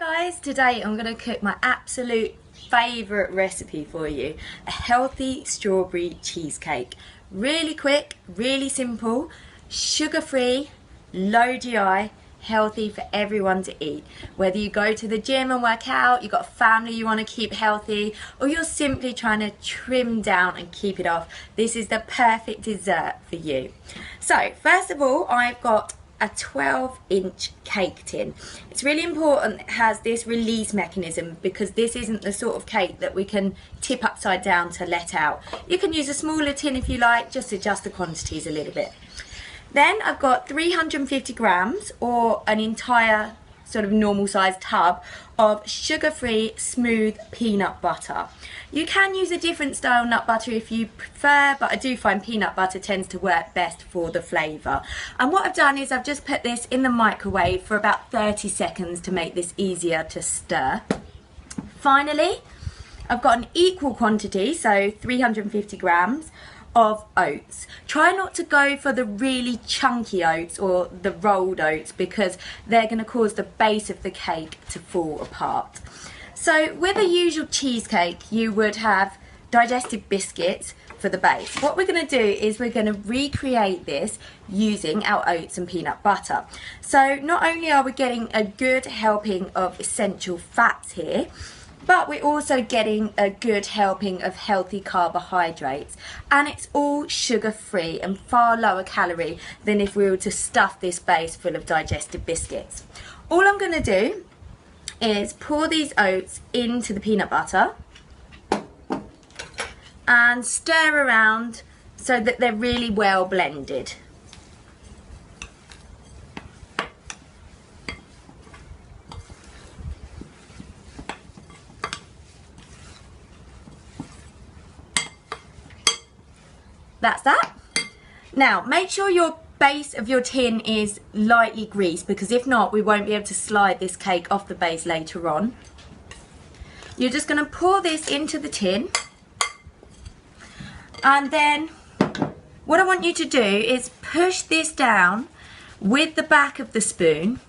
Guys, today I'm going to cook my absolute favourite recipe for you, a healthy strawberry cheesecake. Really quick, really simple, sugar free, low GI, healthy for everyone to eat. Whether you go to the gym and work out, you've got a family you want to keep healthy, or you're simply trying to trim down and keep it off, this is the perfect dessert for you. So first of all, I've got a 12-inch cake tin. It's really important it has this release mechanism because this isn't the sort of cake that we can tip upside down to let out. You can use a smaller tin if you like, just adjust the quantities a little bit. Then I've got 350 grams or an entire sort of normal sized tub of sugar-free smooth peanut butter. You can use a different style nut butter if you prefer, but I do find peanut butter tends to work best for the flavour. And what I've done is I've just put this in the microwave for about 30 seconds to make this easier to stir. Finally, I've got an equal quantity, so 350 grams of oats. Try not to go for the really chunky oats or the rolled oats because they're going to cause the base of the cake to fall apart. So with a usual cheesecake you would have digestive biscuits for the base. What we're going to do is we're going to recreate this using our oats and peanut butter. So not only are we getting a good helping of essential fats here, but we're also getting a good helping of healthy carbohydrates, and it's all sugar-free and far lower calorie than if we were to stuff this base full of digestive biscuits. All I'm going to do is pour these oats into the peanut butter and stir around so that they're really well blended. That's that. Now make sure your base of your tin is lightly greased because if not we won't be able to slide this cake off the base later on. You're just going to pour this into the tin, and then what I want you to do is push this down with the back of the spoon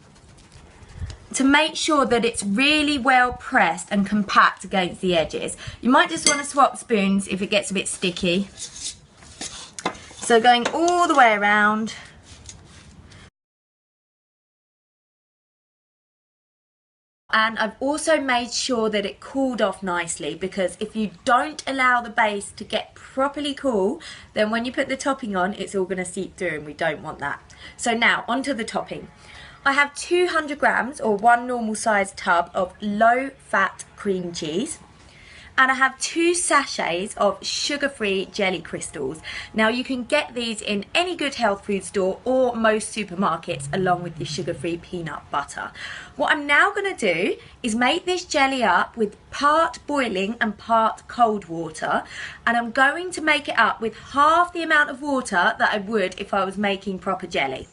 to make sure that it's really well pressed and compact against the edges. You might just want to swap spoons if it gets a bit sticky. So going all the way around. And I've also made sure that it cooled off nicely, because if you don't allow the base to get properly cool, then when you put the topping on, it's all going to seep through and we don't want that. So now onto the topping. I have 200 grams or one normal sized tub of low fat cream cheese. And I have 2 sachets of sugar-free jelly crystals. Now you can get these in any good health food store or most supermarkets along with the sugar-free peanut butter. What I'm now going to do is make this jelly up with part boiling and part cold water, and I'm going to make it up with half the amount of water that I would if I was making proper jelly.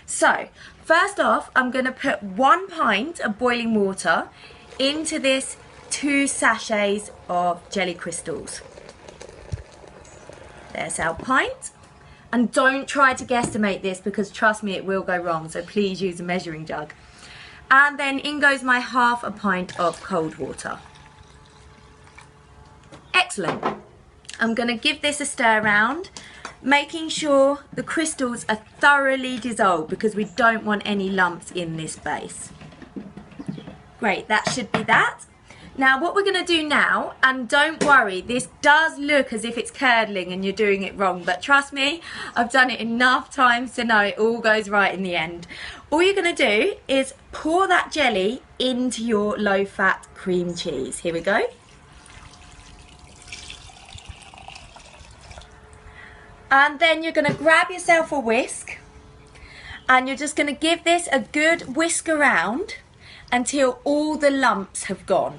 So first off, I'm going to put 1 pint of boiling water into this 2 sachets of jelly crystals. There's our pint. And don't try to guesstimate this because trust me, it will go wrong, so please use a measuring jug. And then in goes my half a pint of cold water. Excellent. I'm going to give this a stir around, making sure the crystals are thoroughly dissolved because we don't want any lumps in this base. Great, that should be that. Now what we're going to do now, and don't worry, this does look as if it's curdling and you're doing it wrong, but trust me, I've done it enough times to know it all goes right in the end. All you're going to do is pour that jelly into your low-fat cream cheese. Here we go. And then you're going to grab yourself a whisk and you're just going to give this a good whisk around until all the lumps have gone.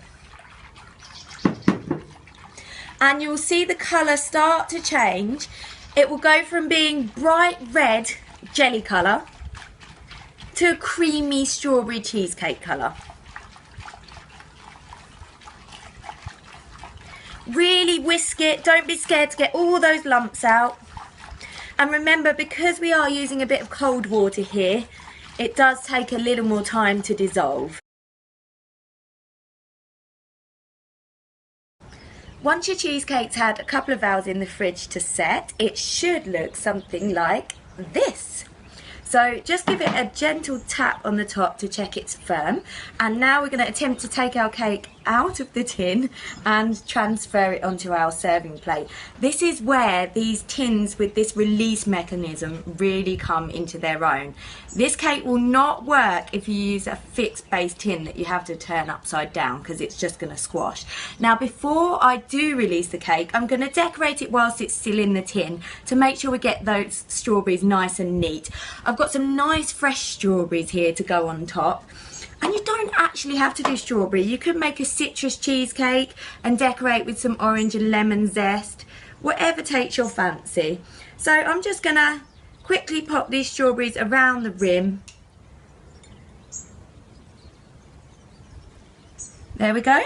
And you'll see the colour start to change. It will go from being bright red jelly colour to a creamy strawberry cheesecake colour. Really whisk it, don't be scared to get all those lumps out. And remember, because we are using a bit of cold water here, it does take a little more time to dissolve. Once your cheesecake's had a couple of hours in the fridge to set, it should look something like this. So just give it a gentle tap on the top to check it's firm. And now we're going to attempt to take our cake out of the tin and transfer it onto our serving plate. This is where these tins with this release mechanism really come into their own. This cake will not work if you use a fixed base tin that you have to turn upside down, because it's just going to squash. Now before I do release the cake, I'm going to decorate it whilst it's still in the tin to make sure we get those strawberries nice and neat. I've got some nice fresh strawberries here to go on top. And you don't actually have to do strawberry. You could make a citrus cheesecake and decorate with some orange and lemon zest, whatever takes your fancy. So I'm just gonna quickly pop these strawberries around the rim. There we go.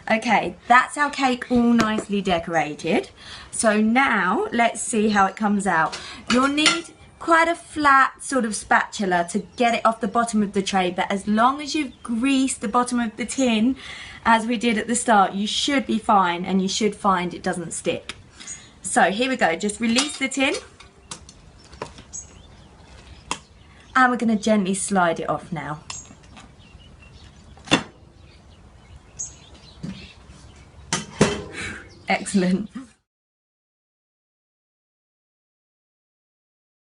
Okay, that's our cake all nicely decorated. So now let's see how it comes out. You'll need quite a flat sort of spatula to get it off the bottom of the tray, but as long as you've greased the bottom of the tin as we did at the start, you should be fine, and you should find it doesn't stick. So here we go, just release the tin and we're going to gently slide it off now. Excellent.